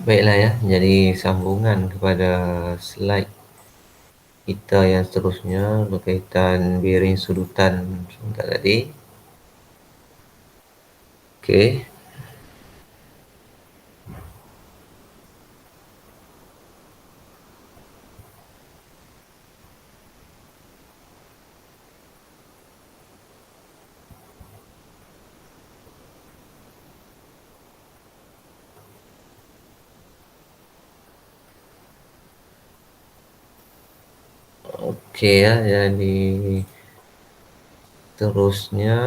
Baiklah ya, jadi sambungan kepada slide kita yang seterusnya berkaitan bearing sudutan sebentar tadi. Okey. Okey ya, jadi terusnya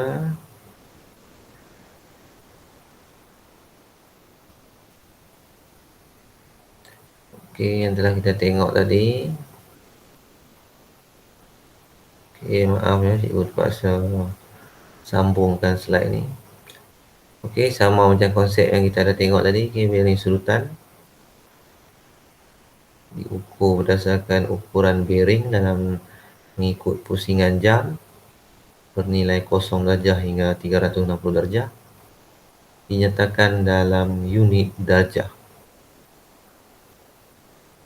okey yang telah kita tengok tadi. Okey, maaf ya cikgu terpaksa sambungkan slide ni. Okey, sama macam konsep yang kita dah tengok tadi, okey, bearing sudutan diukur berdasarkan ukuran bearing dalam mengikut pusingan jam bernilai 0 darjah hingga 360 darjah dinyatakan dalam unit darjah.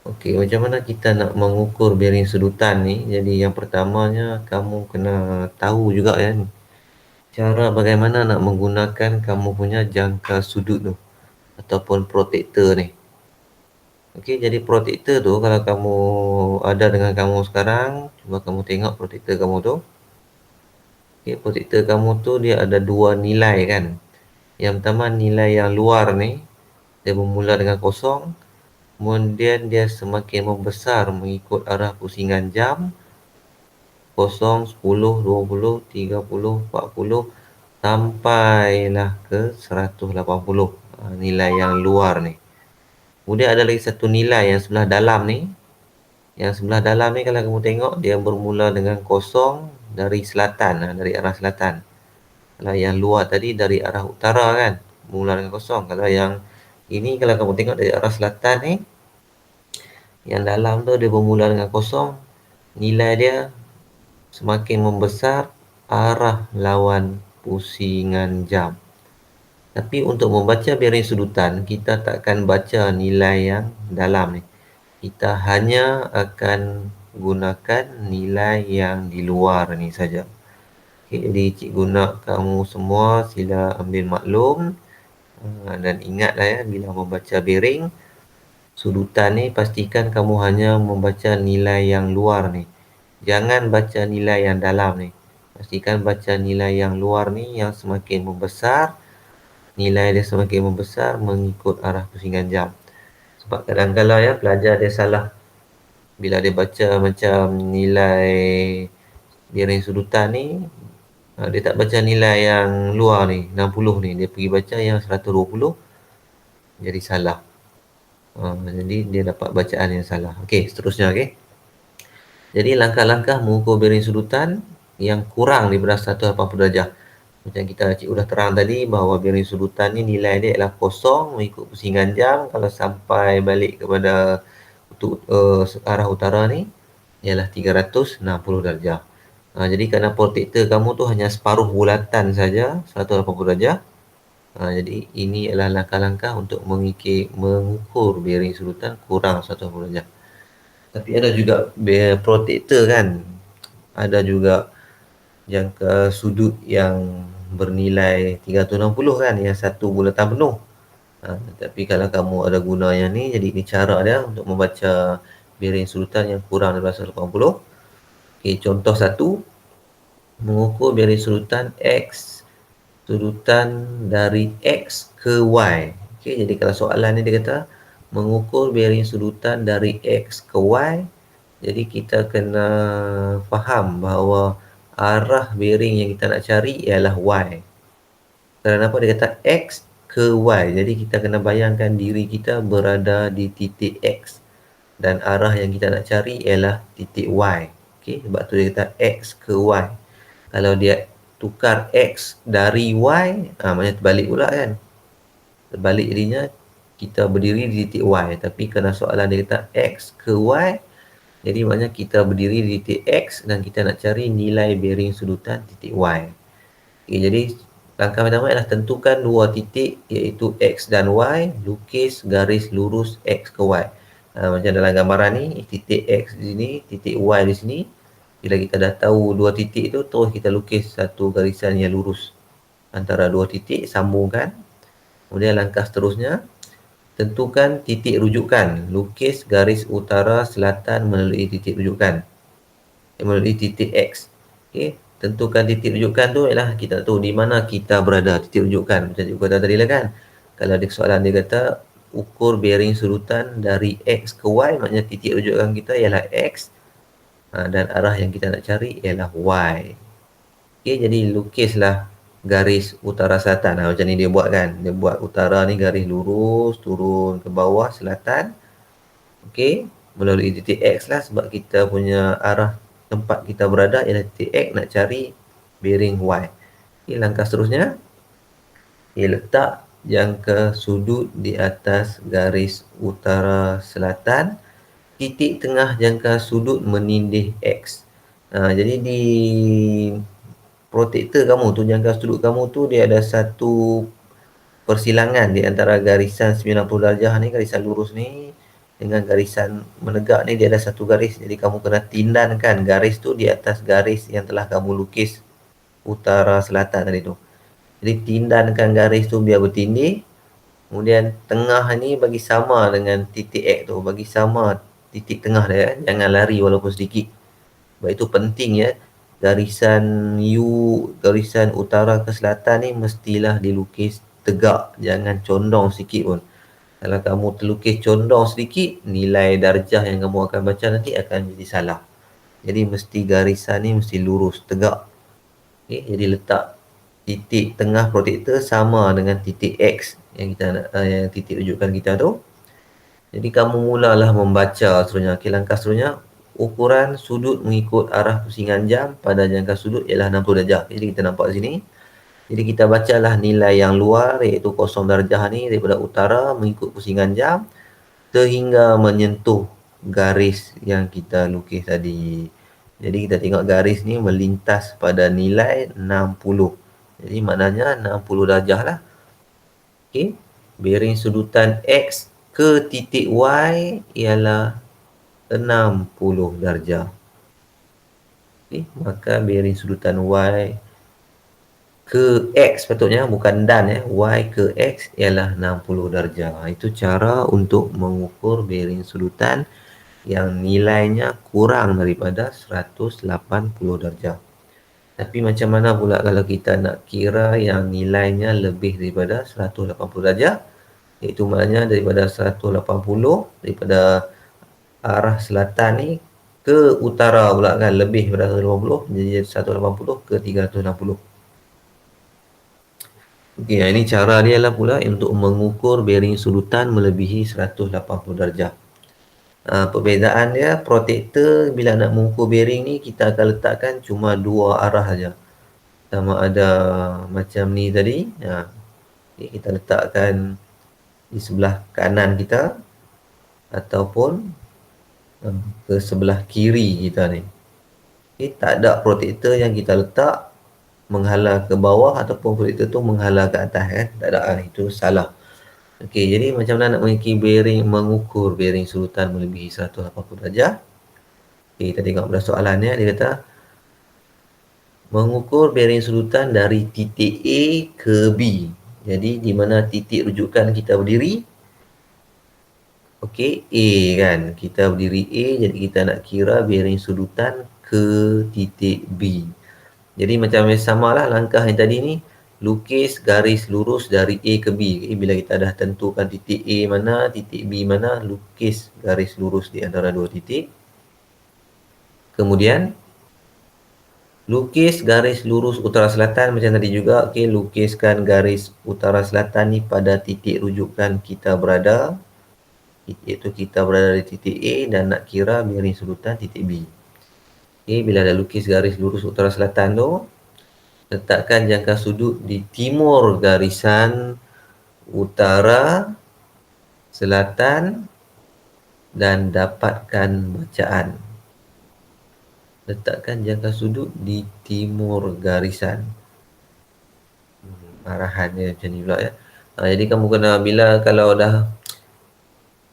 Okey, macam mana kita nak mengukur bearing sudutan ni? Jadi yang pertamanya kamu kena tahu juga kan cara bagaimana nak menggunakan kamu punya jangka sudut tu ataupun protektor ni. Okey, jadi protektor tu kalau kamu ada dengan kamu sekarang, cuba kamu tengok protektor kamu tu. Okey, protektor kamu tu dia ada dua nilai kan. Yang pertama nilai yang luar ni dia bermula dengan kosong, kemudian dia semakin membesar mengikut arah pusingan jam 0, 10, 20, 30, 40 sampailah ke 180. Nilai yang luar ni. Kemudian ada lagi satu nilai yang sebelah dalam ni. Yang sebelah dalam ni kalau kamu tengok dia bermula dengan kosong dari selatan, dari arah selatan. Kalau yang luar tadi dari arah utara kan, bermula dengan kosong. Kalau yang ini kalau kamu tengok dari arah selatan ni, yang dalam tu dia bermula dengan kosong, nilai dia semakin membesar arah lawan pusingan jam. Tapi untuk membaca bearing sudutan, kita takkan baca nilai yang dalam ni. Kita hanya akan gunakan nilai yang di luar ni saja. Okay, jadi cikgu nak kamu semua sila ambil maklum dan ingatlah ya bila membaca bearing sudutan ni pastikan kamu hanya membaca nilai yang luar ni. Jangan baca nilai yang dalam ni. Pastikan baca nilai yang luar ni yang semakin membesar, nilai dia semakin membesar mengikut arah pusingan jam. Sebab kadang-kadang ya pelajar dia salah bila dia baca macam nilai bearing sudutan ni, dia tak baca nilai yang luar ni 60 ni, dia pergi baca yang 120, jadi salah. Jadi dia dapat bacaan yang salah. Okey, seterusnya okey. Jadi langkah-langkah mengukur bearing sudutan yang kurang daripada 180 darjah. Macam kita cikgu dah terang tadi bahawa bearing sudutan ni nilai dia ialah kosong mengikut pusingan jam. Kalau sampai balik kepada arah utara ni ialah 360 darjah. Jadi kerana protektor kamu tu hanya separuh bulatan saja, 180 darjah. Jadi ini adalah langkah-langkah untuk mengukur bearing sudutan kurang 180 darjah. Tapi ada juga protektor kan. Ada juga jangka sudut yang bernilai 360 kan, yang satu bulatan penuh. Tapi kalau kamu ada guna yang ni, jadi ini cara dia untuk membaca bearing sudutan yang kurang daripada 180. Okay, contoh satu, mengukur bearing sudutan X, sudutan dari X ke Y. Okay, jadi kalau soalan ni dia kata mengukur bearing sudutan dari X ke Y, jadi kita kena faham bahawa arah bearing yang kita nak cari ialah Y. Kenapa dia kata X ke Y? Jadi kita kena bayangkan diri kita berada di titik X dan arah yang kita nak cari ialah titik Y. Okay, sebab tu dia kata X ke Y. Kalau dia tukar X dari Y, maknanya terbalik pula kan. Terbalik jadinya kita berdiri di titik Y. Tapi kerana soalan dia kata X ke Y, jadi maknanya kita berdiri di titik X dan kita nak cari nilai bearing sudutan titik Y. Okay, jadi Langkah pertama ialah tentukan dua titik iaitu X dan Y, lukis garis lurus X ke Y. Macam dalam gambaran ni, titik X di sini, titik Y di sini. Bila kita dah tahu dua titik tu, terus kita lukis satu garisan yang lurus antara dua titik, sambungkan. Kemudian langkah seterusnya, tentukan titik rujukan, lukis garis utara selatan melalui titik rujukan, melalui titik X. Okey, tentukan titik rujukan tu ialah kita tahu di mana kita berada, titik rujukan. Macam cikgu kata tadi lah kan. Kalau di soalan dia kata ukur bearing sudutan dari X ke Y, maknanya titik rujukan kita ialah X, dan arah yang kita nak cari ialah Y. Okey, jadi lukislah garis utara selatan. Macam ni dia buat kan. Dia buat utara ni garis lurus turun ke bawah selatan. Okey, melalui titik X lah, sebab kita punya arah tempat kita berada ialah titik X, nak cari bearing Y. Okey, langkah seterusnya, letak jangka sudut di atas garis utara selatan. Titik tengah jangka sudut menindih X. Jadi di protektor kamu tu, jangka sudut kamu tu, dia ada satu persilangan di antara garisan 90 darjah ni, garisan lurus ni, dengan garisan menegak ni, dia ada satu garis. Jadi kamu kena tindankan garis tu di atas garis yang telah kamu lukis utara selatan tadi tu. Jadi tindankan garis tu biar bertindih. Kemudian tengah ni bagi sama dengan titik X tu, bagi sama titik tengah dia, jangan lari walaupun sedikit. Sebab itu penting ya, garisan garisan utara ke selatan ni mestilah dilukis tegak, jangan condong sikit pun. Kalau kamu terlukis condong sedikit, nilai darjah yang kamu akan baca nanti akan jadi salah. Jadi mesti garisan ni mesti lurus, tegak. Okay, jadi letak titik tengah protektor sama dengan titik X yang kita nak, yang titik rujukan kita tu. Jadi kamu mulalah membaca seterusnya. Okay, langkah seterusnya, ukuran sudut mengikut arah pusingan jam pada jangka sudut ialah 60 darjah. Jadi kita nampak sini. Jadi kita bacalah nilai yang luar iaitu 0 darjah ni daripada utara mengikut pusingan jam sehingga menyentuh garis yang kita lukis tadi. Jadi kita tengok garis ni melintas pada nilai 60. Jadi maknanya 60 darjah lah. Okey, bearing sudutan X ke titik Y ialah 60 darjah. Okey, maka bearing sudutan Y ke X patutnya, bukan dan ya. Y ke X ialah 60 darjah. Itu cara untuk mengukur bearing sudutan yang nilainya kurang daripada 180 darjah. Tapi macam mana pula kalau kita nak kira yang nilainya lebih daripada 180 darjah? Iaitu maknanya daripada 180, daripada arah selatan ni ke utara pula kan, lebih daripada 180, jadi 180 ke 360. Okey, ini cara dia lah pula untuk mengukur bearing sudutan melebihi 180 darjah. Perbezaan dia, protektor bila nak mengukur bearing ni, kita akan letakkan cuma dua arah saja. Sama ada macam ni tadi, okay, kita letakkan di sebelah kanan kita ataupun ke sebelah kiri kita ni. Okay, tak ada protektor yang kita letak menghala ke bawah ataupun protektor tu menghala ke atas kan. Tak ada, itu salah. Okey, jadi macam mana nak mengukur bearing sudutan melebihi 180 darjah? Okey, kita tengok pada soalan ni, dia kata mengukur bearing sudutan dari titik A ke B. Jadi di mana titik rujukan kita berdiri? Okey, A kan. Kita berdiri A, jadi kita nak kira bearing sudutan ke titik B. Jadi macam samalah langkah yang tadi ni, lukis garis lurus dari A ke B. Bila kita dah tentukan titik A mana, titik B mana, lukis garis lurus di antara dua titik. Kemudian lukis garis lurus utara selatan macam tadi juga. Okey, lukiskan garis utara selatan ni pada titik rujukan kita berada, iaitu kita berada di titik A dan nak kira bearing sudutan titik B. Okey, bila dah lukis garis lurus utara selatan tu, letakkan jangka sudut di timur garisan utara selatan dan dapatkan bacaan. Letakkan jangka sudut di timur garisan. arahan dia macam ni pula ya. Jadi kamu kena bila kalau dah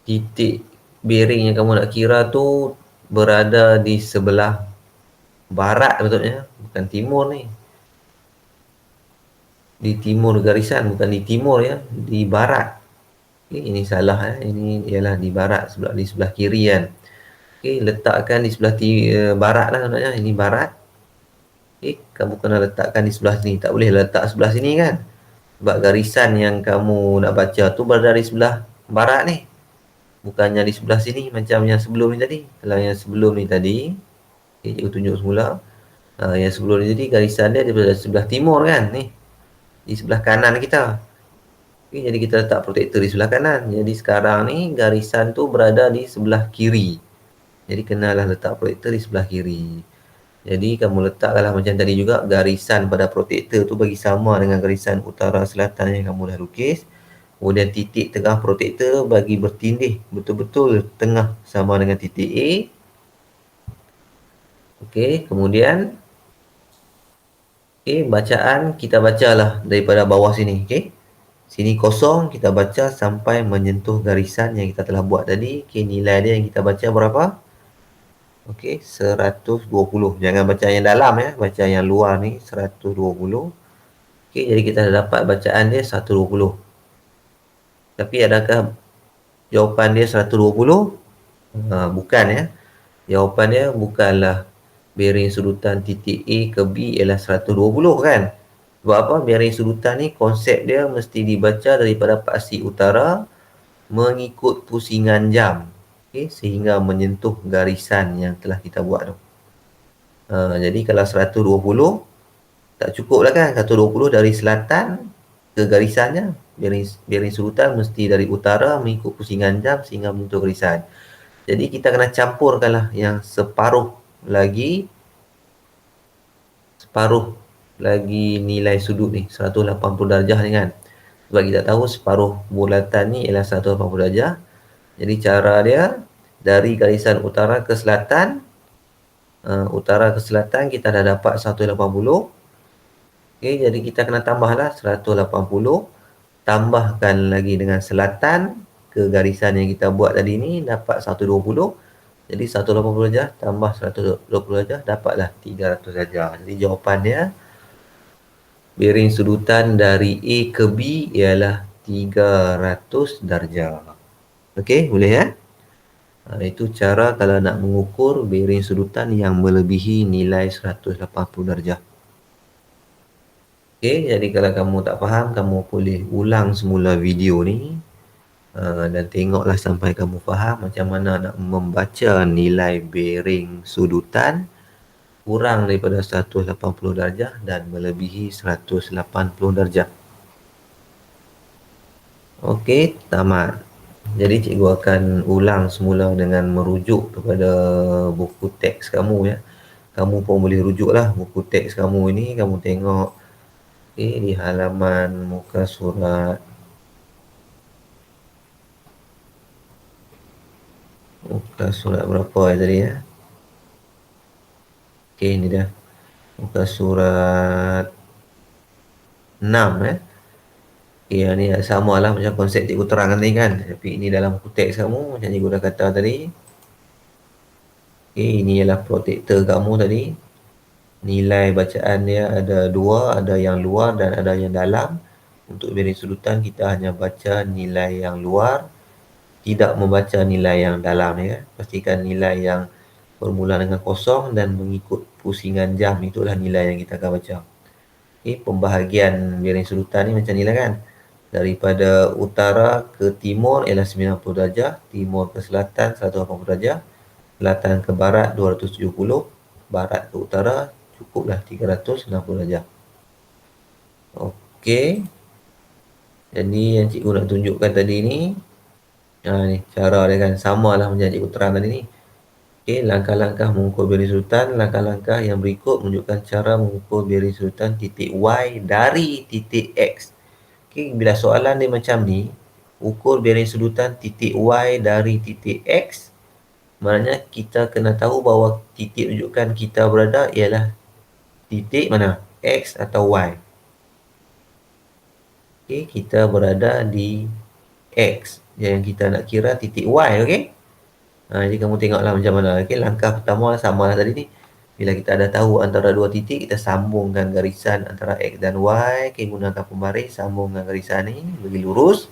titik bearing yang kamu nak kira tu berada di sebelah barat betulnya, bukan timur ni. Di timur garisan, bukan di timur ya, di barat. Okay, ini salah ya. Ini ialah di barat, di sebelah kiri kan. Okay, letakkan di sebelah barat lah sebenarnya. Ini barat. Okay, kamu kena letakkan di sebelah sini. Tak boleh letak sebelah sini kan. Sebab garisan yang kamu nak baca tu berada di sebelah barat ni. Bukannya di sebelah sini macam yang sebelum ni tadi. Kalau yang sebelum ni tadi, okay, cikgu tunjuk semula. Yang sebelum ni tadi garisan dia berada di sebelah timur kan. Ni, di sebelah kanan kita. Okay, jadi kita letak protektor di sebelah kanan. Jadi sekarang ni garisan tu berada di sebelah kiri. Jadi kenalah letak protektor di sebelah kiri. Jadi kamu letakkanlah macam tadi juga, garisan pada protektor tu bagi sama dengan garisan utara selatan yang kamu dah lukis. Kemudian titik tengah protektor bagi bertindih betul-betul tengah sama dengan titik A. Okey, kemudian bacaan kita bacalah daripada bawah sini. Okey. Sini kosong, kita baca sampai menyentuh garisan yang kita telah buat tadi. Okey, nilai dia yang kita baca berapa? Okey, 120. Jangan baca yang dalam ya, baca yang luar ni 120. Okey, jadi kita dah dapat bacaan dia 120. Tapi adakah jawapan dia 120? Bukan ya. Jawapan dia bukanlah bearing sudutan titik A ke B ialah 120 kan. Sebab apa? Bearing sudutan ni konsep dia mesti dibaca daripada paksi utara mengikut pusingan jam. Okay, sehingga menyentuh garisan yang telah kita buat tu. Jadi kalau 120 tak cukup lah kan. 120 dari selatan ke garisannya. Bearing sudutan mesti dari utara mengikut pusingan jam sehingga menyentuh garisan. Jadi kita kena campurkanlah yang separuh lagi nilai sudut ni 180 darjah ni kan. Sebab kita tahu separuh bulatan ni ialah 180 darjah. Jadi cara dia dari garisan utara ke selatan, kita dah dapat 180. Okey, jadi kita kena tambahlah 180, tambahkan lagi dengan selatan ke garisan yang kita buat tadi ni dapat 120. Jadi 180 darjah tambah 120 darjah dapatlah 300 darjah. Jadi jawapan dia bearing sudutan dari A ke B ialah 300 darjah. Okey, boleh ya? Itu cara kalau nak mengukur bearing sudutan yang melebihi nilai 180 darjah. Okey, jadi kalau kamu tak faham, kamu boleh ulang semula video ni dan tengoklah sampai kamu faham macam mana nak membaca nilai bearing sudutan kurang daripada 180 darjah dan melebihi 180 darjah. Okey, tamat. Jadi cikgu akan ulang semula dengan merujuk kepada buku teks kamu ya. Kamu pun boleh rujuklah buku teks kamu ini, kamu tengok di halaman muka surat berapa ya tadi ya? Okey, ini dah muka surat 6 ya. Okay, ni sama lah macam konsep cikgu terang tadi kan. Tapi ini dalam buku teks kamu macam cikgu dah kata tadi. Okay, ini ialah protektor kamu tadi. Nilai bacaan dia ada dua, ada yang luar dan ada yang dalam. Untuk bearing sudutan kita hanya baca nilai yang luar, tidak membaca nilai yang dalam ya. Pastikan nilai yang bermula dengan kosong dan mengikut pusingan jam itulah nilai yang kita akan baca. Okay, pembahagian bearing sudutan ni macam ni lah kan. Daripada utara ke timur ialah 90 darjah, timur ke selatan 180 darjah, selatan ke barat 270, barat ke utara cukuplah 360 darjah. Okey. Jadi yang cikgu nak tunjukkan tadi ni, ni cara dia kan samalah macam cikgu terang tadi ni. Okey, langkah-langkah mengukur bearing sudutan, langkah-langkah yang berikut menunjukkan cara mengukur bearing sudutan titik Y dari titik X. Okay, bila soalan dia macam ni, ukur bearing sudutan titik Y dari titik X, maknanya kita kena tahu bahawa titik rujukan kita berada ialah titik mana? X atau Y. Okey, kita berada di X. Yang kita nak kira titik Y, okey? Jadi kamu tengoklah macam mana. Okey, langkah pertama sama lah tadi ni. Bila kita dah tahu antara dua titik, kita sambungkan garisan antara X dan Y. Okey, gunakan pembaris, sambungkan garisan ni, bagi lurus.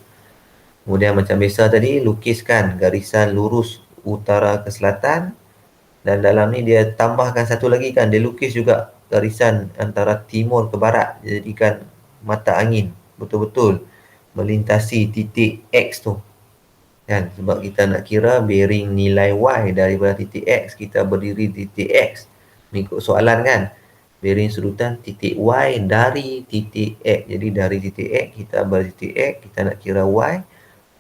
Kemudian macam biasa tadi, lukiskan garisan lurus utara ke selatan. Dan dalam ni dia tambahkan satu lagi kan, dia lukis juga garisan antara timur ke barat. Dia jadikan mata angin betul-betul melintasi titik X tu. Kan? Sebab kita nak kira bearing nilai Y daripada titik X, kita berdiri di titik X. Mengikut soalan kan, bearing sudutan titik Y dari titik X. Jadi dari titik X, kita berada di titik X, kita nak kira Y.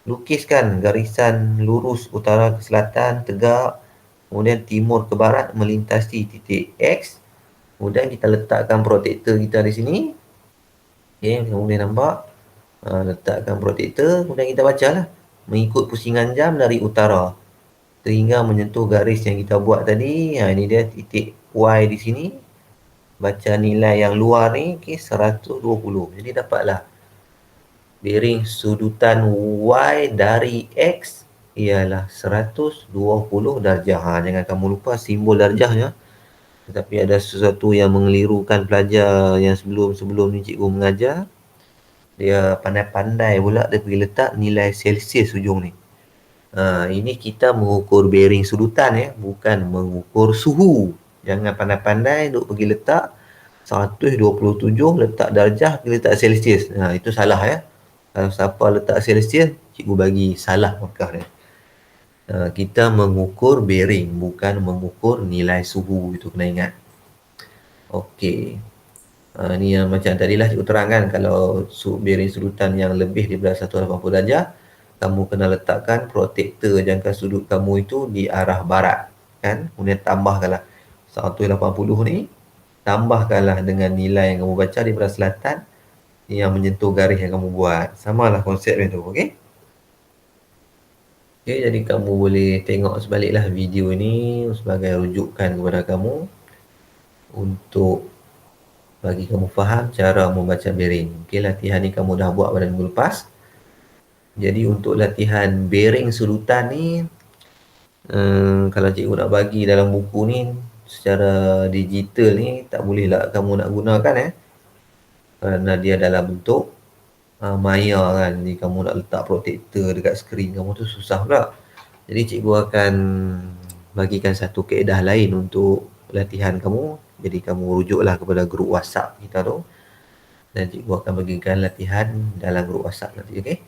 Lukiskan garisan lurus utara ke selatan, tegak. Kemudian timur ke barat melintasi titik X. Kemudian kita letakkan protektor kita di sini. Okey, kamu boleh nampak. Letakkan protektor. Kemudian kita bacalah. Mengikut pusingan jam dari utara sehingga menyentuh garis yang kita buat tadi. Ini dia titik Y di sini. Baca nilai yang luar ni, okay, 120. Jadi dapatlah bearing sudutan Y dari X ialah 120 darjah. Jangan kamu lupa simbol darjahnya. Tetapi ada sesuatu yang mengelirukan pelajar yang sebelum ni cikgu mengajar. Dia pandai-pandai pula dia pergi letak nilai Celsius ujung ni. Ini kita mengukur bearing sudutan ya, bukan mengukur suhu. Jangan pandai-pandai duk pergi letak 127 letak darjah, pergi letak Celsius. Itu salah ya. Kalau siapa letak Celsius, cikgu bagi salah markah dia. Kita mengukur bearing, bukan mengukur nilai suhu. Itu kena ingat. Okey. Ni yang macam tadilah cikgu terangkan. Kalau bearing sudutan yang lebih daripada 180 darjah, kamu kena letakkan protektor jangka sudut kamu itu di arah barat. Kan? Kemudian tambahkanlah 180 ni. Tambahkanlah dengan nilai yang kamu baca daripada selatan yang menyentuh garis yang kamu buat. Samalah konsepnya tu. Okey? Okey, jadi kamu boleh tengok sebaliklah video ini sebagai rujukan kepada kamu untuk bagi kamu faham cara membaca bearing. Okey, latihan ni kamu dah buat pada minggu lepas. Jadi untuk latihan bearing sudutan ni, kalau cikgu nak bagi dalam buku ni secara digital ni, tak bolehlah kamu nak gunakan kerana dia dalam bentuk maya kan. Jadi kamu nak letak protektor dekat skrin kamu tu susah pula. Jadi cikgu akan bagikan satu kaedah lain untuk latihan kamu. Jadi kamu rujuklah kepada grup WhatsApp kita tu. Dan cikgu akan bagikan latihan dalam grup WhatsApp nanti, okey?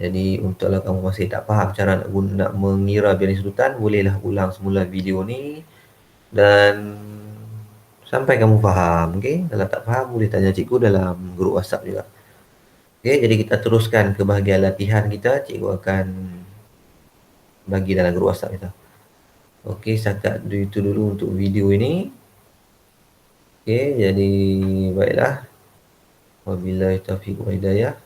Jadi untuklah kamu masih tak faham cara nak mengira bearing sudutan, bolehlah ulang semula video ni dan sampai kamu faham, okey? Kalau tak faham boleh tanya cikgu dalam grup WhatsApp juga. Okey, jadi kita teruskan ke bahagian latihan kita. Cikgu akan bagi dalam grup WhatsApp kita. Okey, setakat itu dulu untuk video ini. Okey, jadi baiklah. Wabillahi taufiq wal hidayah.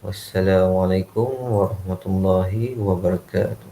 Wassalamualaikum warahmatullahi wabarakatuh.